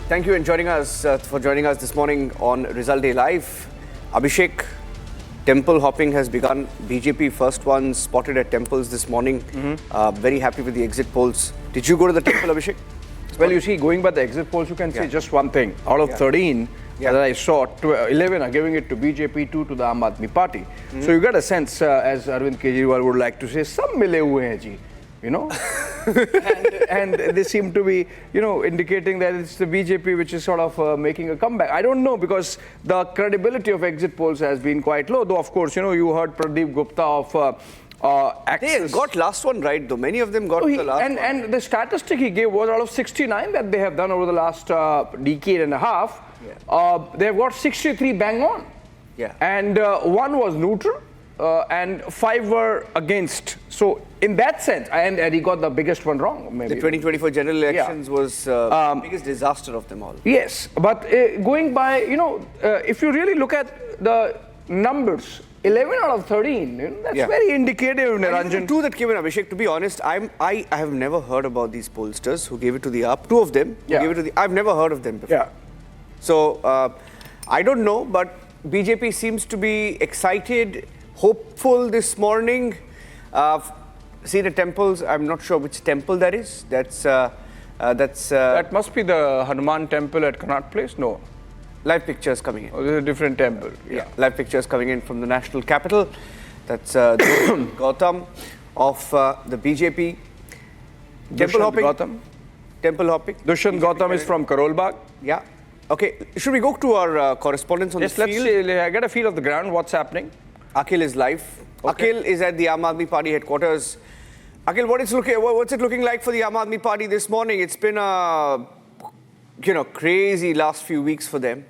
Thank you for joining us this morning on Result Day Live. Abhishek, temple hopping has begun. BJP first one spotted at temples this morning. Very happy with the exit polls. Did you go to the temple, Abhishek? Well, you see, going by the exit polls, you can say just one thing. Out of 13 that I saw, 11 are giving it to BJP, 2 to the Aam Aadmi Party. So you get a sense, as Arvind Kejriwal would like to say, some mile hue hain ji, you know. and they seem to be, indicating that it's the BJP which is sort of making a comeback. I don't know, because the credibility of exit polls has been quite low. Though, of course, you heard Pradeep Gupta of They got last one right, though. Many of them got the last one. And the statistic he gave was out of 69 that they have done over the last decade and a half, they've got 63 bang on. Yeah. And 1 was neutral and 5 were against. So in that sense, and he got the biggest one wrong, maybe. The 2024 general elections was the biggest disaster of them all. Yes, but going by, if you really look at the numbers, 11 out of 13, that's very indicative, Niranjan. 2 that came in, Abhishek, to be honest, I have never heard about these pollsters who gave it to the AAP. 2 of them who gave it to the... I've never heard of them before. Yeah. So, I don't know, but BJP seems to be excited, hopeful this morning. See the temples, I'm not sure which temple that is. That must be the Hanuman temple at Connaught Place? No. Live pictures coming in. Oh, this is a different temple. Yeah, live pictures coming in from the national capital. That's Gautam of the BJP. Temple hopping. Gautam. Temple hopping. Dushyant Gautam is from Karol Bagh. Yeah. Okay. Should we go to our correspondence on the field? Let's see, I get a feel of the ground. What's happening? Akhil is live. Okay. Akhil is at the Aam Aadmi Party headquarters. Akhil, what's it looking like for the Aam Aadmi Party this morning? It's been a crazy last few weeks for them.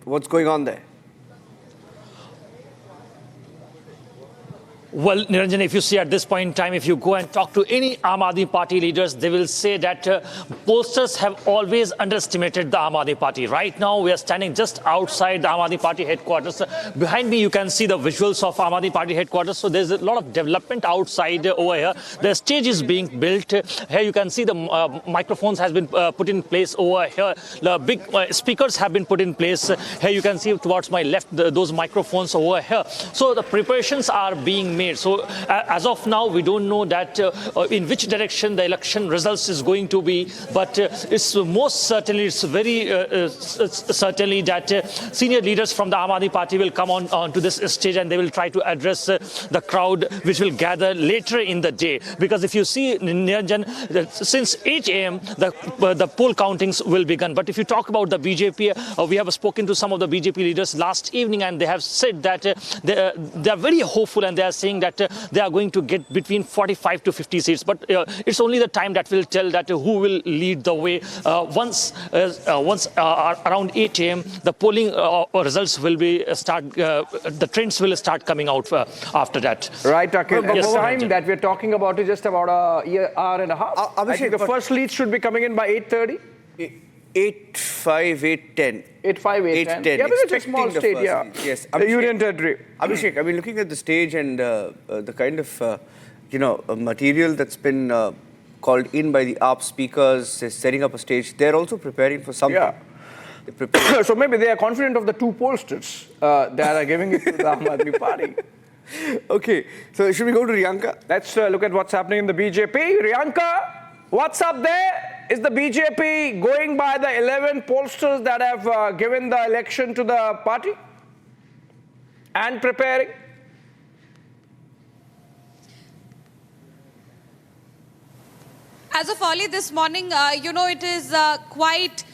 What's going on there? Well, Niranjan, if you see at this point in time, if you go and talk to any Aam Aadmi Party leaders, they will say that pollsters have always underestimated the Aam Aadmi Party. Right now, we are standing just outside the Aam Aadmi Party headquarters. Behind me, you can see the visuals of Aam Aadmi Party headquarters. So there's a lot of development outside over here. The stage is being built. Here you can see the microphones has been put in place over here. The big speakers have been put in place. Here you can see towards my left those microphones over here. So the preparations are being made. So as of now, we don't know that in which direction the election results is going to be, but it's most certainly, it's very certainly that senior leaders from the Aam Aadmi Party will come on to this stage and they will try to address the crowd which will gather later in the day. Because if you see, Niranjan, since 8 a.m. the poll countings will begin. But if you talk about the BJP, we have spoken to some of the BJP leaders last evening and they have said that they are very hopeful and they are saying that they are going to get between 45 to 50 seats. But it's only the time that will tell that who will lead the way. Once around 8 a.m. the polling results will be the trends will start coming out after that. Right, Akhil. Yes, the time that we're talking about is just about an hour and a half. I think the first lead should be coming in by 8:30. 8:05, 8:10. 8:05, 8:10. Yeah, but it's a small stage, Yes. The Union Territory. Abhishek, I mean, looking at the stage and the kind of, material that's been called in by the AAP speakers, setting up a stage, they're also preparing for something. Yeah. So maybe they are confident of the 2 pollsters that are giving it to the Aam Aadmi Party. Okay. So should we go to Riyanka? Let's look at what's happening in the BJP. Riyanka, what's up there? Is the BJP going by the 11 pollsters that have given the election to the party and preparing? As of early this morning, it is quite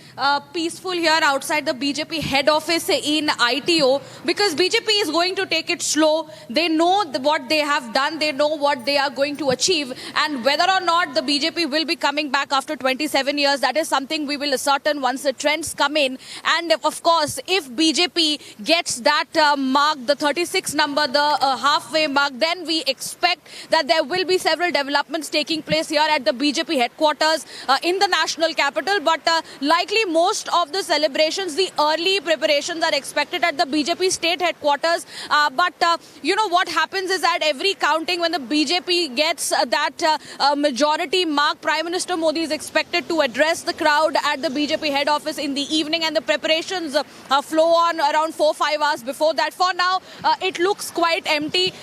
peaceful here outside the BJP head office in ITO, because BJP is going to take it slow. They know what they have done. They know what they are going to achieve. And whether or not the BJP will be coming back after 27 years, that is something we will ascertain once the trends come in. And of course, if BJP gets that mark, the 36 number, the halfway mark, then we expect that there will be several developments taking place here at the BJP headquarters in the national capital. But likely Actually, most of the celebrations, the early preparations are expected at the BJP state headquarters. But you know what happens is that every counting, when the BJP gets that majority mark, Prime Minister Modi is expected to address the crowd at the BJP head office in the evening, and the preparations flow on around 4-5 hours before that. For now, it looks quite empty.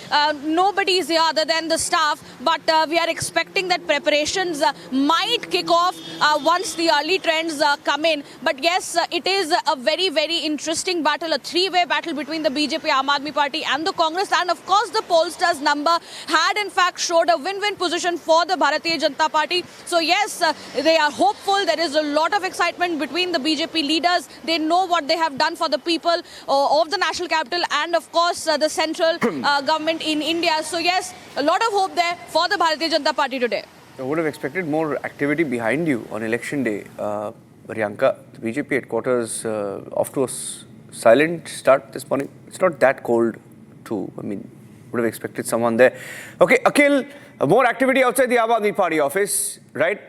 Nobody is here other than the staff, but we are expecting that preparations might kick off once the early trends come in. But yes, it is a very, very interesting battle, a three-way battle between the BJP, Aam Aadmi Party and the Congress. And of course, the pollsters number had in fact showed a win-win position for the Bharatiya Janata Party. So yes, they are hopeful. There is a lot of excitement between the BJP leaders. They know what they have done for the people of the national capital and of course the central government in India. So yes, a lot of hope there for the Bharatiya Janata Party today. I would have expected more activity behind you on election day. Priyanka, the BJP headquarters off to a silent start this morning. It's not that cold too. I mean, would have expected someone there. Okay, Akhil, more activity outside the Aam Aadmi Party office, right?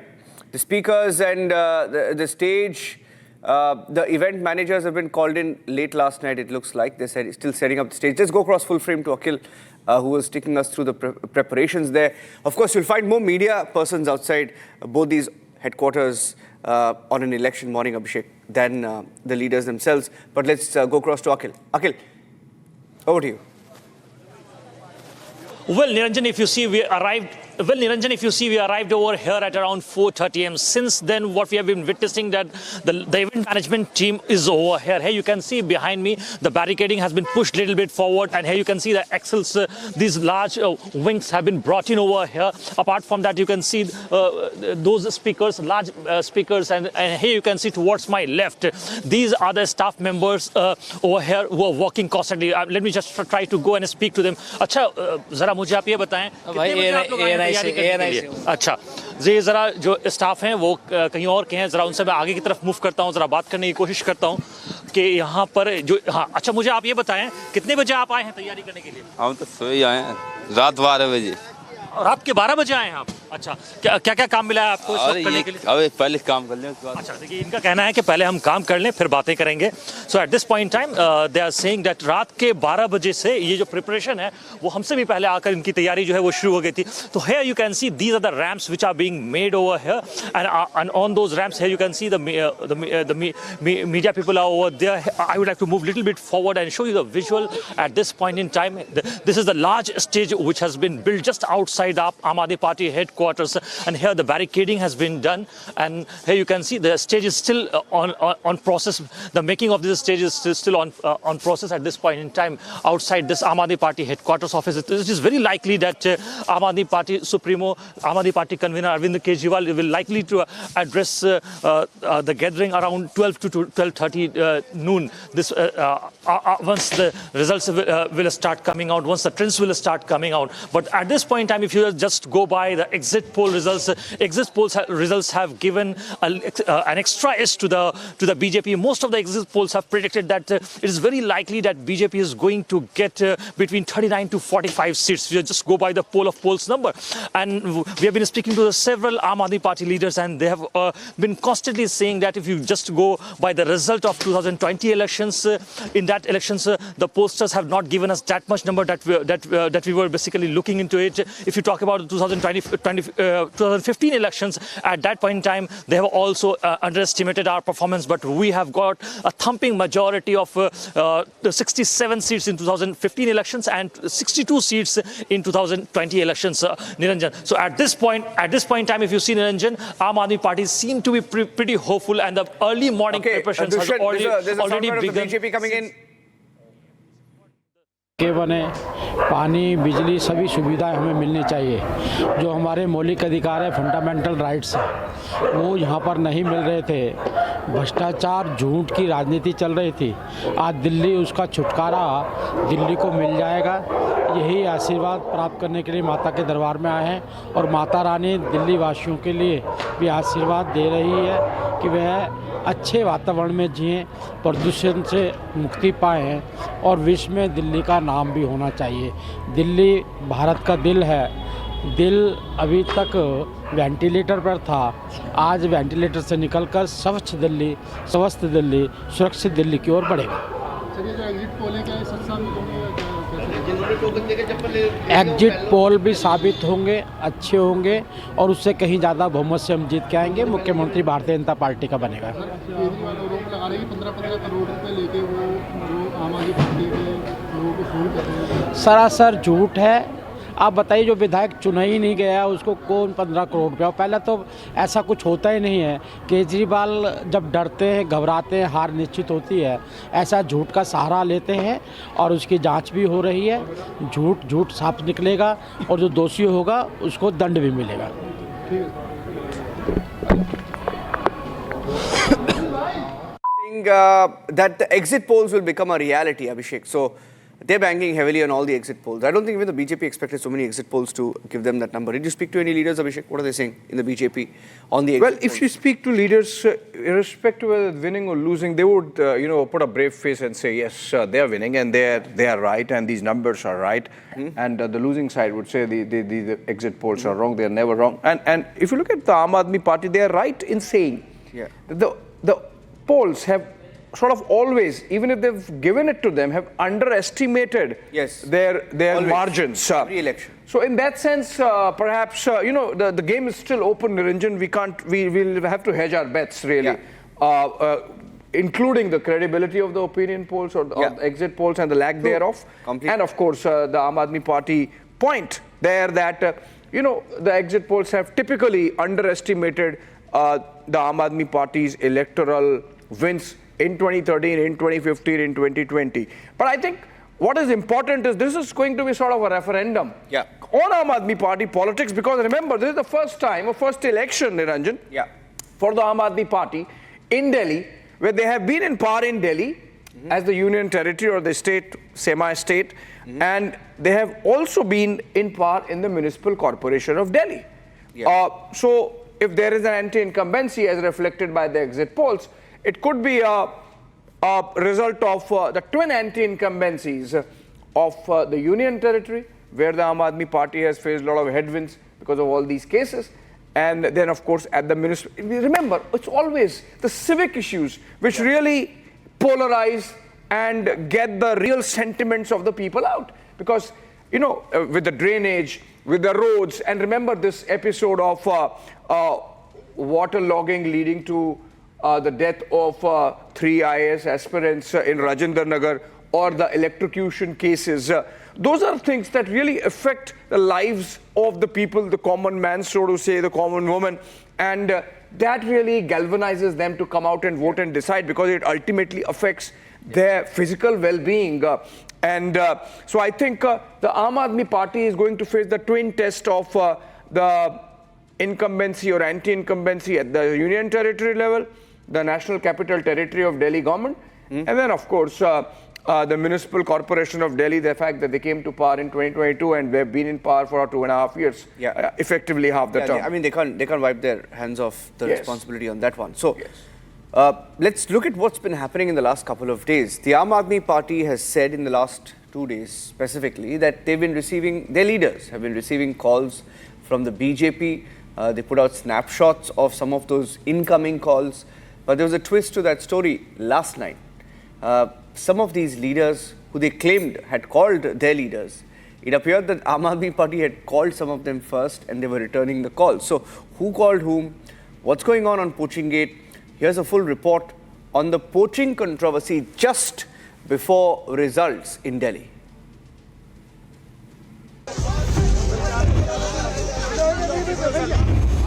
The speakers and the stage, the event managers have been called in late last night, it looks like. They're still setting up the stage. Let's go across full frame to Akhil, who was taking us through the preparations there. Of course, you'll find more media persons outside both these headquarters on an election morning, Abhishek, than the leaders themselves. But let's go across to Akhil. Akhil, over to you. Well, Niranjan, if you see, we arrived over here at around 4:30 am. Since then, what we have been witnessing that the event management team is over here. Here you can see behind me, the barricading has been pushed a little bit forward, and here you can see the axles, these large wings have been brought in over here. Apart from that, you can see those speakers, large speakers, and here you can see towards my left, these are the staff members over here who are working constantly. Let me just try to go and speak to them. अच्छा, जरा मुझे आप ये बताएं, अच्छा, ये जरा जो स्टाफ हैं वो कहीं और के हैं, जरा उनसे मैं आगे की तरफ मूव करता हूँ, जरा बात करने की कोशिश करता हूँ कि यहाँ पर जो, हाँ, अच्छा, मुझे आप ये बताएं कितने बजे आप आए हैं तैयारी करने के लिए? हम तो सोए आए हैं रात 12 बजे। रात के 12 बजे आए हैं आप? अच्छा, क्या काम मिला है आपको करने के लिए? अबे पहले काम कर लें उसके बाद। अच्छा, देखिए इनका कहना है कि पहले हम काम कर लें फिर बातें करेंगे। So at this point time they are saying that रात के 12 बजे से ये जो प्रिपरेशन है वो हमसे भी पहले आकर इनकी तैयारी जो है वो शुरू हो गई थी। तो here you can see these are the ramps which are being made over here, and on those ramps here you can see the media people are over there. I would like to move little bit forward and show you the visual at this point in time. This is the large stage which has been built just outside Aam Aadmi Party headquarters, and here the barricading has been done, and here you can see the stage is still on process. The making of this stage is still on process at this point in time outside this Aam Aadmi Party headquarters office. It is very likely that Aam Aadmi Party Supremo, Aam Aadmi Party convener Arvind Kejriwal will likely to address the gathering around 12 to 12:30 noon. This once the results will start coming out, once the trends will start coming out. But at this point in time, if you just go by the exit poll results, results have given an extra edge to the BJP. Most of the exit polls have predicted that it is very likely that BJP is going to get between 39 to 45 seats. We just go by the poll of polls number, and we have been speaking to several Aam Aadmi Party leaders, and they have been constantly saying that if you just go by the result of 2020 elections, in that elections the pollsters have not given us that much number that we were basically looking into it. If you talk about the 2015 elections, at that point in time, they have also underestimated our performance, but we have got a thumping majority of 67 seats in 2015 elections and 62 seats in 2020 elections, Niranjan. So at this point in time, if you see, Niranjan, Aam Aadmi Party seem to be pretty hopeful, and the early morning preparations has already begun. BJP coming in. के बने, पानी, बिजली, सभी सुविधाएं हमें मिलनी चाहिए। जो हमारे मौलिक अधिकार है, फंडामेंटल राइट्स हैं, वो यहाँ पर नहीं मिल रहे थे। भ्रष्टाचार, झूठ की राजनीति चल रही थी। आज दिल्ली, उसका छुटकारा दिल्ली को मिल जाएगा। यही आशीर्वाद प्राप्त करने के लिए माता के दरबार में आए हैं, और माता रानी दिल्ली वासियों के लिए भी आशीर्वाद दे रही है कि वह अच्छे वातावरण में जिएं, प्रदूषण से मुक्ति पाएं, और विश्व में दिल्ली का नाम भी होना चाहिए। दिल्ली भारत का दिल है, दिल अभी तक वेंटिलेटर पर था, आज वेंटिलेटर से निकलकर स्वस्थ दिल्ली, सुरक्षित दिल्ली की ओर बढ़ेगा। चलिए, जो एग्जिट पोल है क्या ये सच साबित होंगे या कैसे? एग्जिट पोल भी साबित होंगे, अच्छे होंगे और उससे कहीं ज़्यादा बहुमत से हम जीत के आएंगे। मुख्यमंत्री भारतीय जनता पार्टी का बनेगा। केजरीवाल आरोप लगा रहे हैं कि 15-15 करोड़ रुपए लेके वो जो आम आदमी पार्टी के लोगों को फोन कर रहे हैं। सरासर झूठ है। आप बताइए, जो विधायक चुना ही नहीं गया उसको कौन 15 करोड़ रुपया? पहले तो ऐसा कुछ होता ही नहीं है। केजरीवाल जब डरते हैं, घबराते हैं, हार निश्चित होती है, ऐसा झूठ का सहारा लेते हैं और उसकी जांच भी हो रही है। झूठ साफ निकलेगा और जो दोषी होगा उसको दंड भी मिलेगा। That the exit polls will become a reality, Abhishek. So they're banking heavily on all the exit polls. I don't think even the BJP expected so many exit polls to give them that number. Did you speak to any leaders, Abhishek? What are they saying in the BJP on the exit Well, polls? if you speak to leaders, irrespective of whether winning or losing, they would, put a brave face and say, yes, they are winning and they are right and these numbers are right. And the losing side would say the exit polls are wrong, they are never wrong. And if you look at the Aam Aadmi Party, they are right in saying that the polls have sort of always, even if they've given it to them, have underestimated their Always. margins. Re-election. So in that sense, perhaps, the game is still open, Niranjan. We'll have to hedge our bets, really. Including the credibility of the opinion polls or the exit polls and the lack thereof. Completely. And of course, the Aam Aadmi Party point there that, the exit polls have typically underestimated the Aam Aadmi Party's electoral wins in 2013, in 2015, in 2020. But I think what is important is this is going to be sort of a referendum on Aam Aadmi Party politics, because remember, this is the first time, or first election, Niranjan, for the Aam Aadmi Party in Delhi, where they have been in power in Delhi as the union territory or the state, semi-state, and they have also been in power in the municipal corporation of Delhi. So if there is an anti-incumbency as reflected by the exit polls, it could be a result of the twin anti-incumbencies of the union territory, where the Aam Aadmi Party has faced a lot of headwinds because of all these cases. And then, of course, at the municipal, remember, it's always the civic issues which really polarize and get the real sentiments of the people out. Because, with the drainage, with the roads, and remember this episode of water logging leading to the death of 3 IAS aspirants in Rajendra Nagar, or the electrocution cases. Those are things that really affect the lives of the people, the common man, so to say, the common woman. And that really galvanizes them to come out and vote and decide, because it ultimately affects their physical well-being. So I think the Aam Aadmi Party is going to face the twin test of the incumbency or anti-incumbency at the union territory level, the national capital territory of Delhi government, and then, of course, the municipal corporation of Delhi, the fact that they came to power in 2022 and they've been in power for 2.5 years, effectively half the term. They can't wipe their hands off the responsibility on that one. So let's look at what's been happening in the last couple of days. The Aam Aadmi Party has said in the last 2 days specifically that their leaders have been receiving calls from the BJP. They put out snapshots of some of those incoming calls. But there was a twist to that story last night. Some of these leaders who they claimed had called their leaders, it appeared that Aam Aadmi Party had called some of them first and they were returning the calls. So who called whom? What's going on Poaching Gate? Here's a full report on the poaching controversy just before results in Delhi.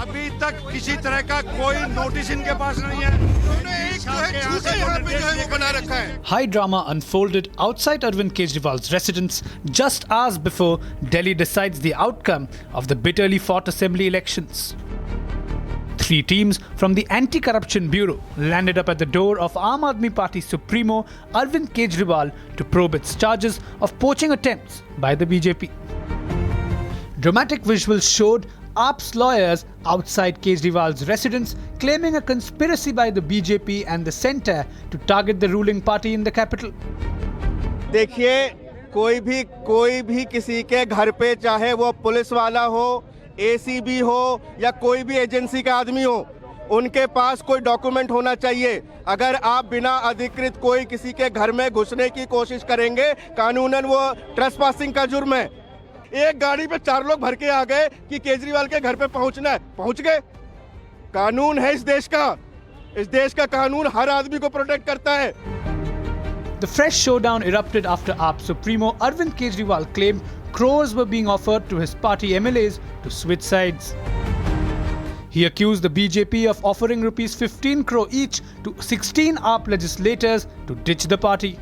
अभी तक किसी तरह का कोई notice इनके पास नहीं है। High drama unfolded outside Arvind Kejriwal's residence just hours before Delhi decides the outcome of the bitterly fought assembly elections. 3 teams from the Anti-Corruption Bureau landed up at the door of Aam Aadmi Party Supremo Arvind Kejriwal to probe its charges of poaching attempts by the BJP. Dramatic visuals showed AAP's lawyers outside Kejriwal's residence claiming a conspiracy by the BJP and the centre to target the ruling party in the capital. देखिए, कोई भी किसी के घर पे, चाहे वो police वाला हो, एसीबी हो या कोई भी एजेंसी का आदमी हो, उनके पास कोई डॉक्यूमेंट होना चाहिए। अगर आप बिना अधिकृत कोई किसी के घर में घुसने की कोशिश करेंगे, कानूनन वो ट्रेसपासिंग का जुर्म है। एक गाड़ी पे 4 लोग भर के आ गए कि केजरीवाल के घर पे पहुंचना है, पहुंच गए। कानून है इस देश का कानून हर आदमी को प्रोटेक्ट करता है। The fresh showdown erupted after AAP Supremo Arvind Kejriwal claimed crores were being offered to his party MLAs to switch sides. He accused the BJP of offering rupees 15 crore each to 16 AAP legislators to ditch the party.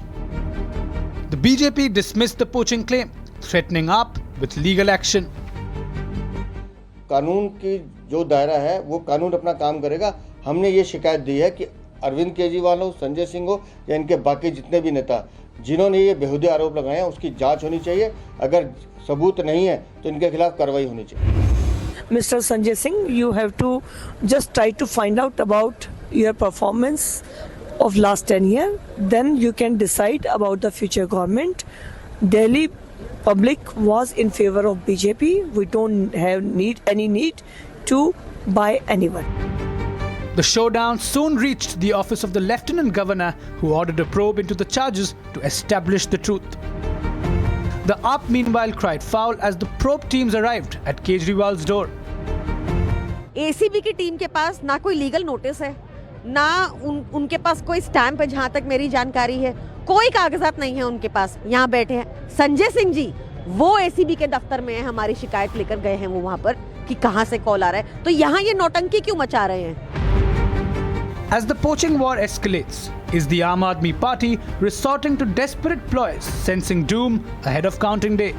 The BJP dismissed the poaching claim, threatening AAP with legal action. कानून की जो दायरा है वो कानून अपना काम करेगा। हमने ये शिकायत दी है कि अरविंद केजरीवाल हो, संजय सिंह हो या इनके बाकी जितने भी नेता जिन्होंने ये बेहुदे आरोप लगाए हैं उसकी जांच होनी चाहिए। अगर सबूत नहीं है तो इनके खिलाफ कार्रवाई होनी चाहिए। Mr. Sanjay Singh, you have to just try to find out about your performance of last 10 years. Then you can decide about the future government. Delhi public was in favor of BJP. We don't have any need to buy anyone. The showdown soon reached the office of the Lieutenant Governor, who ordered a probe into the charges to establish the truth. The AAP meanwhile cried foul as the probe teams arrived at Kejriwal's door. ACB की team के पास ना कोई legal notice है, ना उनके पास कोई stamp है। जहां तक मेरी जानकारी है कोई कागजात नहीं है उनके पास। यहाँ बैठे हैं संजय सिंह जी, वो एसीबी के दफ्तर में है, हमारी शिकायत लेकर गए हैं वो वहां पर कि कहां से कॉल आ रहा है। तो यहाँ ये नौटंकी क्यों मचा रहे हैं? As the poaching war escalates, is the Aam Aadmi Party resorting to desperate ploys, sensing doom ahead of counting day?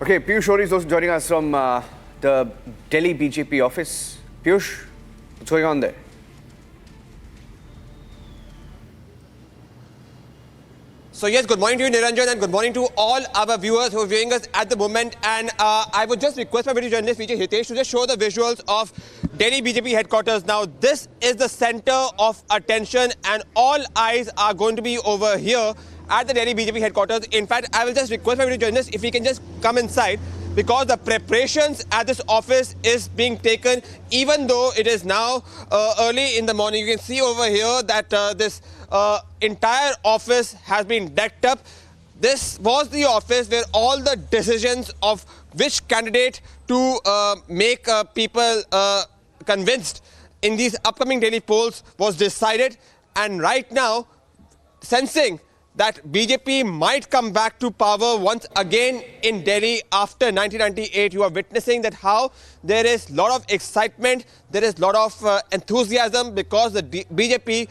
Okay, Piyush Shori is also joining us from the Delhi BJP office. Piyush, what's going on there? So yes, good morning to you, Niranjan, and good morning to all our viewers who are viewing us at the moment. And I would just request my video journalist, VJ Hitesh, to just show the visuals of Delhi BJP headquarters. Now, this is the center of attention, and all eyes are going to be over here at the Delhi BJP headquarters. In fact, I will just request my video journalist if we can just come inside, because the preparations at this office is being taken, even though it is now early in the morning. You can see over here that this entire office has been decked up. This was the office where all the decisions of which candidate to make people convinced in these upcoming Delhi polls was decided. And right now, sensing that BJP might come back to power once again in Delhi after 1998. You are witnessing that how there is a lot of excitement, there is a lot of enthusiasm, because the BJP,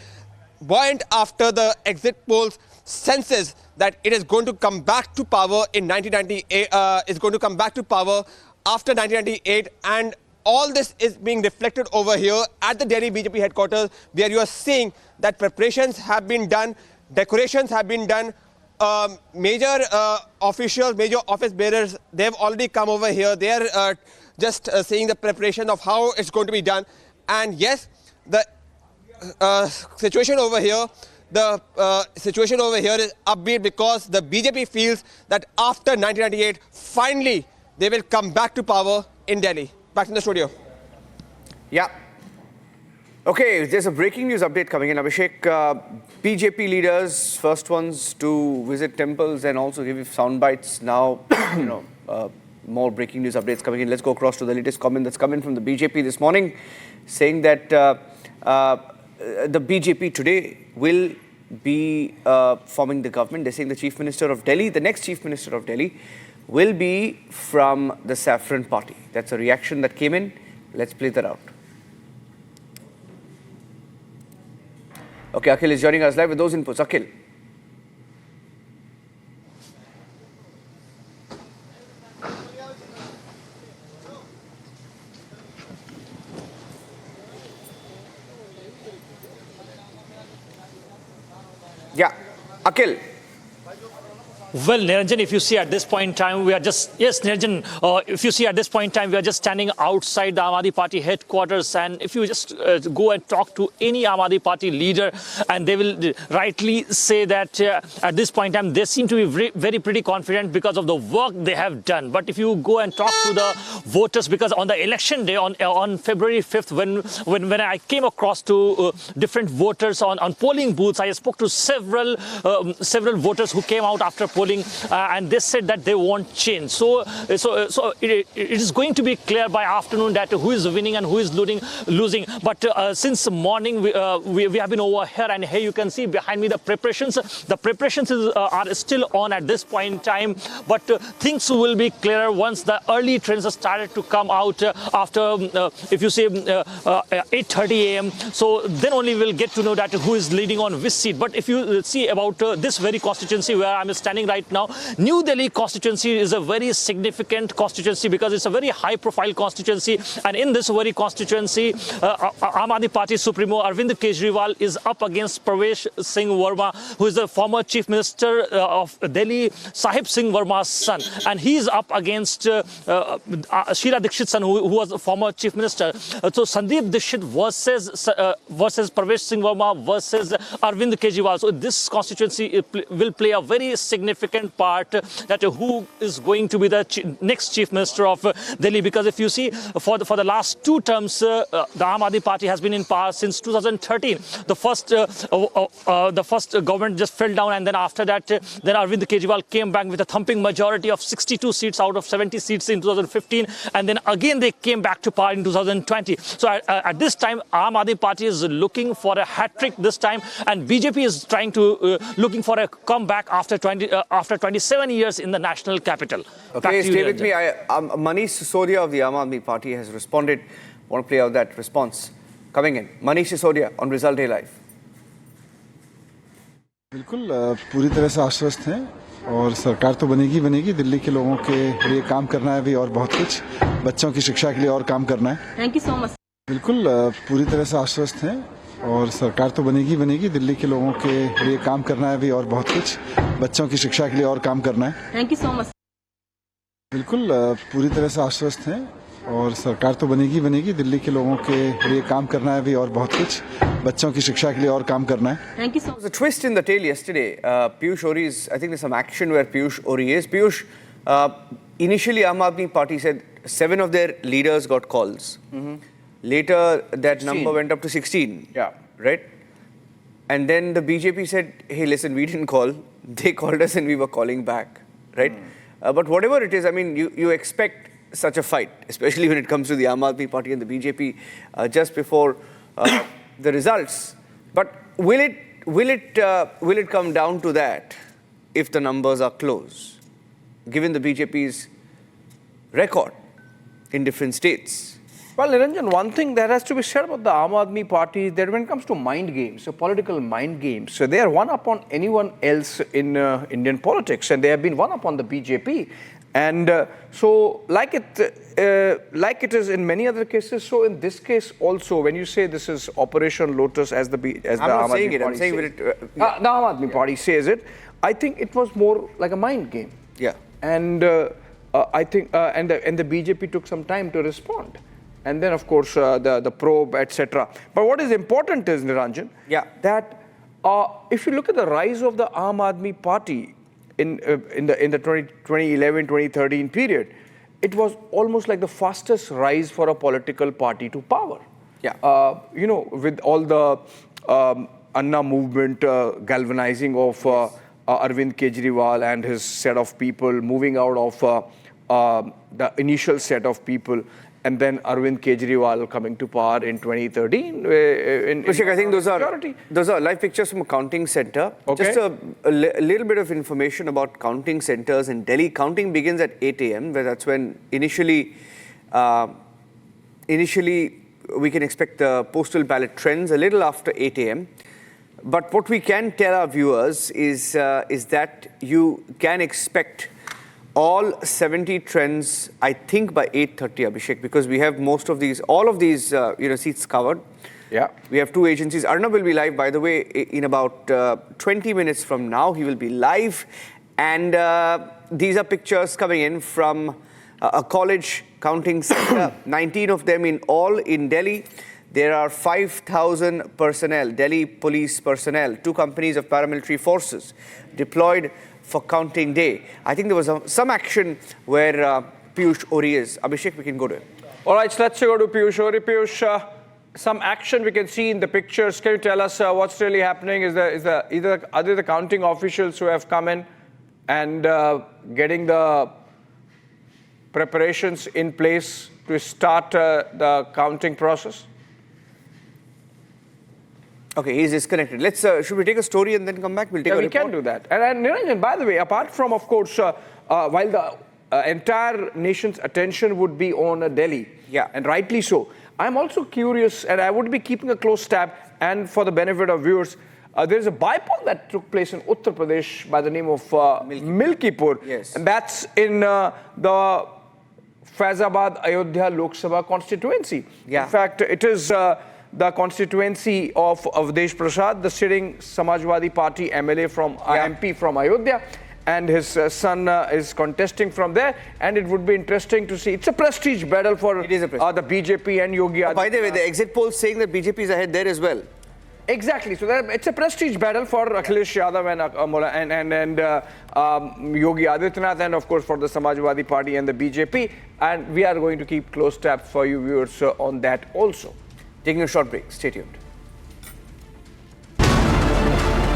buoyant after the exit polls, senses that it is going to come back to power in 1998, is going to come back to power after 1998, and all this is being reflected over here at the Delhi BJP headquarters, where you are seeing that preparations have been done, decorations have been done. Major officials, major office bearers, they have already come over here. They are just seeing the preparation of how it's going to be done. And yes, the situation over here, is upbeat, because the BJP feels that after 1998, finally they will come back to power in Delhi. Back in the studio. Yeah. Okay, there's a breaking news update coming in, Abhishek. BJP leaders, first ones to visit temples and also give sound bites. Now, more breaking news updates coming in. Let's go across to the latest comment that's come in from the BJP this morning, saying that the BJP today will be forming the government. They're saying the Chief Minister of Delhi, the next Chief Minister of Delhi, will be from the Saffron Party. That's a reaction that came in. Let's play that out. Okay, Akhil is joining us live with those inputs. Akhil. Yeah, Akhil. Well, Niranjan, if you see at this point in time, we are just, yes, Niranjan, if you see at this point in time, we are just standing outside the Aam Aadmi Party headquarters. And if you just go and talk to any Aam Aadmi Party leader, and they will rightly say that at this point in time, they seem to be very pretty confident because of the work they have done. But if you go and talk to the voters, because on the election day, on February 5th, when I came across to different voters on polling booths, I spoke to several voters who came out after polling, and they said that they want change. So it is going to be clear by afternoon that who is winning and who is losing. But since morning, we have been over here, and here you can see behind me the preparations. The preparations are still on at this point in time, but things will be clearer once the early trends have started to come out after, if you say 8:30 a.m. So then only we'll get to know that who is leading on which seat. But if you see about this very constituency where I'm standing right now, New Delhi constituency is a very significant constituency because it's a very high-profile constituency. And in this very constituency, Aam Aadmi Party Supremo Arvind Kejriwal is up against Pravesh Singh Verma, who is the former Chief Minister of Delhi, Sahib Singh Verma's son. And he is up against Sheila Dikshit's son, who was the former Chief Minister. So Sandeep Dikshit versus Pravesh Singh Verma versus Arvind Kejriwal. So this constituency will play a very significant part that who is going to be the next Chief Minister of Delhi. Because if you see, for the last two terms, the Aam Aadmi Party has been in power since 2013. The first government just fell down, and then after that, then Arvind Kejriwal came back with a thumping majority of 62 seats out of 70 seats in 2015, and then again they came back to power in 2020. So at this time, Aam Aadmi Party is looking for a hat-trick this time, and BJP is trying to looking for a comeback after 27 years in the national capital. Okay, stay with me. Manish Sisodia of the Aam Aadmi Party has responded. I want to play out that response. Coming in, Manish Sisodia on Result Day Live. बिल्कुल पूरी तरह से आश्वस्त हैं और सरकार तो बनेगी दिल्ली के लोगों के लिए काम करना है भी और बहुत कुछ बच्चों की शिक्षा के लिए और काम करना है थैंक यू सो मच बिल्कुल पूरी तरह से आश्वस्त हैं और सरकार तो बनेगी दिल्ली के लोगों के लिए काम करना है भी और बहुत कुछ बच्चों की शिक्षा के लिए और काम करना है थैंक यू सो मच बिल्कुल पूरी तरह से आश्वस्त हैं और सरकार तो बनेगी दिल्ली के लोगों के लिए काम करना है भी और बहुत कुछ बच्चों की शिक्षा के लिए और काम करना है thank you so much. There was a twist in the tail yesterday. Piyush Ori's, I think there's some action where Piyush Ori is. Piyush, initially Aam Aadmi Party said 7 of their leaders got calls. Later that 16. Number went up to 16. Yeah. Right? And then the BJP said, hey, listen, we didn't call. They called us and we were calling back. Right? But whatever it is, I mean, you expect such a fight, especially when it comes to the Aam Aadmi Party and the BJP just before the results. But will it come down to that if the numbers are close, given the BJP's record in different states? Well, Niranjan, one thing that has to be said about the Aam Aadmi Party is that when it comes to mind games, so political mind games, so they are one up on anyone else in Indian politics, and they have been one up on the BJP. And so, like it is in many other cases, so in this case also, when you say this is Operation Lotus, as the Aam Aadmi Party I'm saying it. The Aam Aadmi Party says it, I think it was more like a mind game. Yeah. And I think, and the BJP took some time to respond. And then, of course, the probe, etc. But what is important is, Niranjan, that if you look at the rise of the Aam Aadmi Party in the 2011-2013 period, it was almost like the fastest rise for a political party to power. Yeah. You know, with all the Anna movement galvanizing of Arvind Kejriwal and his set of people, moving out of the initial set of people, and then Arvind Kejriwal coming to power in 2013. Abhishek, I think those are live pictures from a counting center. Okay. Just a little bit of information about counting centers in Delhi. Counting begins at 8 a.m., where that's when initially we can expect the postal ballot trends a little after 8 a.m. But what we can tell our viewers is that you can expect all 70 trends, I think, by 8:30, Abhishek, because we have all of these seats covered. Yeah. We have two agencies. Arnab will be live, by the way, in about 20 minutes from now. He will be live And these are pictures coming in from a college counting center, 19 of them in all in Delhi. There are 5,000 personnel, Delhi police personnel, 2 companies of paramilitary forces deployed for counting day. I think there was some action where Piyush Ori is. Abhishek, we can go to him. All right, so let's go to Piyush Ori. Piyush, some action we can see in the pictures. Can you tell us what's really happening? Are they the counting officials who have come in and getting the preparations in place to start the counting process? Okay, he's disconnected. Let's should we take a story and then come back? We'll take a report. We can do that. And Niranjan, by the way, apart from, of course, while the entire nation's attention would be on Delhi, and rightly so, I'm also curious, and I would be keeping a close tab, and for the benefit of viewers, there's a bypoll that took place in Uttar Pradesh by the name of Milkipur. Yes. And that's in the Faizabad Ayodhya Lok Sabha constituency. Yeah. In fact, it is the constituency of Avdesh Prasad, the sitting Samajwadi Party MLA from MP from Ayodhya, and his son is contesting from there. And it would be interesting to see. It's a prestige battle for the BJP and Yogi Adityanath. By the way, the exit polls saying that BJP is ahead there as well. Exactly. So it's a prestige battle for Akhilesh Yadav and Yogi Adityanath, and of course for the Samajwadi Party and the BJP. And we are going to keep close tabs for you viewers on that also. Taking a short break. Stay tuned.